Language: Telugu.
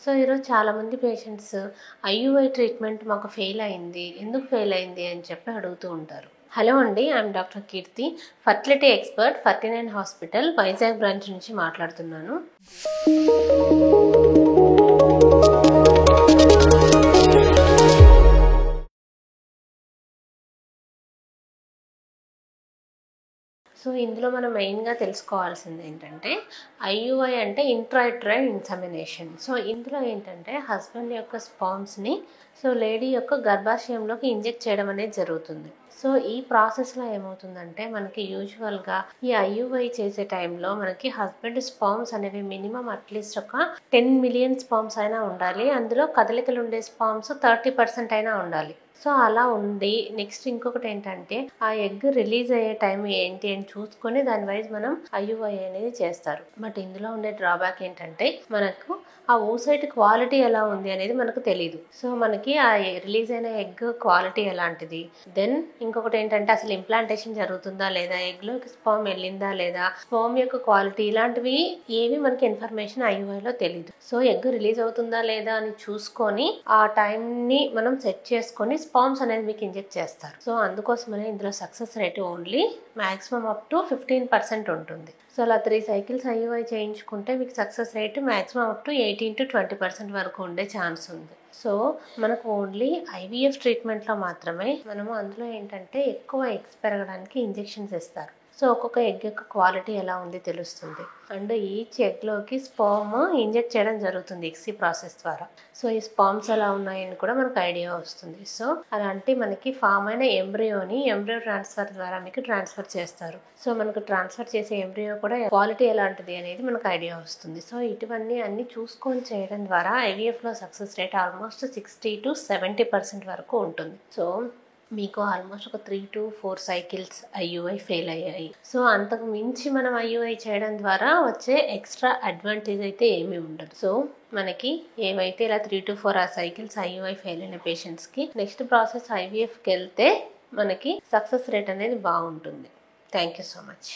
సో ఈరోజు చాలామంది పేషెంట్స్ ఐయుఐ ట్రీట్మెంట్ మాకు ఫెయిల్ అయింది, ఎందుకు ఫెయిల్ అయింది అని చెప్పి అడుగుతూ ఉంటారు. హలో అండి, I'm doctor Keerthi, fertility expert, 49 hospital Vizag branch నుంచి మాట్లాడుతున్నాను. సో ఇందులో మనం మెయిన్గా తెలుసుకోవాల్సింది ఏంటంటే ఐయుఐ అంటే ఇంట్రాయూటరైన్ ఇన్సెమినేషన్. సో ఇందులో ఏంటంటే హస్బెండ్ యొక్క స్పామ్స్ని లేడీ యొక్క గర్భాశయంలోకి ఇంజెక్ట్ చేయడం అనేది జరుగుతుంది. సో ఈ ప్రాసెస్లో ఏమవుతుందంటే మనకి యూజువల్గా ఈ ఐయుఐ చేసే టైంలో మనకి హస్బెండ్ స్పామ్స్ అనేవి మినిమం అట్లీస్ట్ ఒక 10 మిలియన్ స్పామ్స్ అయినా ఉండాలి. అందులో కదలికలు ఉండే స్పామ్స్ 30% అయినా ఉండాలి. సో అలా ఉంది. నెక్స్ట్ ఇంకొకటి ఏంటంటే ఆ ఎగ్ రిలీజ్ అయ్యే టైం ఏంటి అని చూసుకొని దాని వైజ్ మనం ఐయుఐ అనేది చేస్తారు. బట్ ఇందులో ఉండే డ్రాబ్యాక్ ఏంటంటే మనకు ఆ ఓసైట్ క్వాలిటీ ఎలా ఉంది అనేది మనకు తెలియదు. సో మనకి ఆ రిలీజ్ అయిన ఎగ్ క్వాలిటీ ఎలాంటిది, దెన్ ఇంకొకటి ఏంటంటే అసలు ఇంప్లాంటేషన్ జరుగుతుందా లేదా, ఎగ్లోకి స్పామ్ వెళ్ళిందా లేదా, స్పామ్ యొక్క క్వాలిటీ, ఇలాంటివి ఏవి మనకి ఇన్ఫర్మేషన్ ఐయుఐలో తెలియదు. సో ఎగ్ రిలీజ్ అవుతుందా లేదా అని చూసుకొని ఆ టైంని మనం సెట్ చేసుకొని స్పామ్స్ అనేది మీకు ఇంజెక్ట్ చేస్తారు. సో అందుకోసమనే ఇందులో success rate only maximum up to 15% ఉంటుంది. సో అలా 3 సైకిల్స్ ఐయుఐ చేయించుకుంటే మీకు success rate maximum up to 18 to 20% వరకు ఉండే ఛాన్స్ ఉంది. సో మనకు ఓన్లీ ఐవీఎఫ్ ట్రీట్మెంట్లో మాత్రమే మనము అందులో ఏంటంటే ఎక్కువ ఎగ్స్ పెరగడానికి ఇంజెక్షన్స్ ఇస్తారు. సో ఒక్కొక్క ఎగ్ యొక్క క్వాలిటీ ఎలా ఉంది తెలుస్తుంది. అండ్ ఈచ్ ఎగ్లోకి స్పామ్ ఇంజెక్ట్ చేయడం జరుగుతుంది ఎక్సీ ప్రాసెస్ ద్వారా. సో ఈ స్పామ్స్ ఎలా ఉన్నాయని కూడా మనకు ఐడియా వస్తుంది. సో అలాంటి మనకి ఫామ్ అయిన ఎంబ్రియో ట్రాన్స్ఫర్ ద్వారా మీకు ట్రాన్స్ఫర్ చేస్తారు. సో మనకు ట్రాన్స్ఫర్ చేసే ఎంబ్రియో కూడా క్వాలిటీ ఎలాంటిది అనేది మనకు ఐడియా వస్తుంది. సో ఇటువన్నీ అన్ని చూసుకొని చేయడం ద్వారా ఐవీఎఫ్లో సక్సెస్ రేట్ ఆల్మోస్ట్ 60 to 70% వరకు ఉంటుంది. సో మీకు ఆల్మోస్ట్ ఒక 3 to 4 సైకిల్స్ ఐయుఐ ఫెయిల్ అయ్యాయి. సో అంతకు మించి మనం ఐయుఐ చేయడం ద్వారా వచ్చే ఎక్స్ట్రా అడ్వాంటేజ్ అయితే ఏమీ ఉండదు. సో మనకి ఏవైతే ఇలా 3 to 4 సైకిల్స్ ఐయుఐ ఫెయిల్ అయిన పేషెంట్స్కి నెక్స్ట్ ప్రాసెస్ ఐవీఎఫ్కి వెళ్తే మనకి సక్సెస్ రేట్ అనేది బాగుంటుంది. Thank you so much.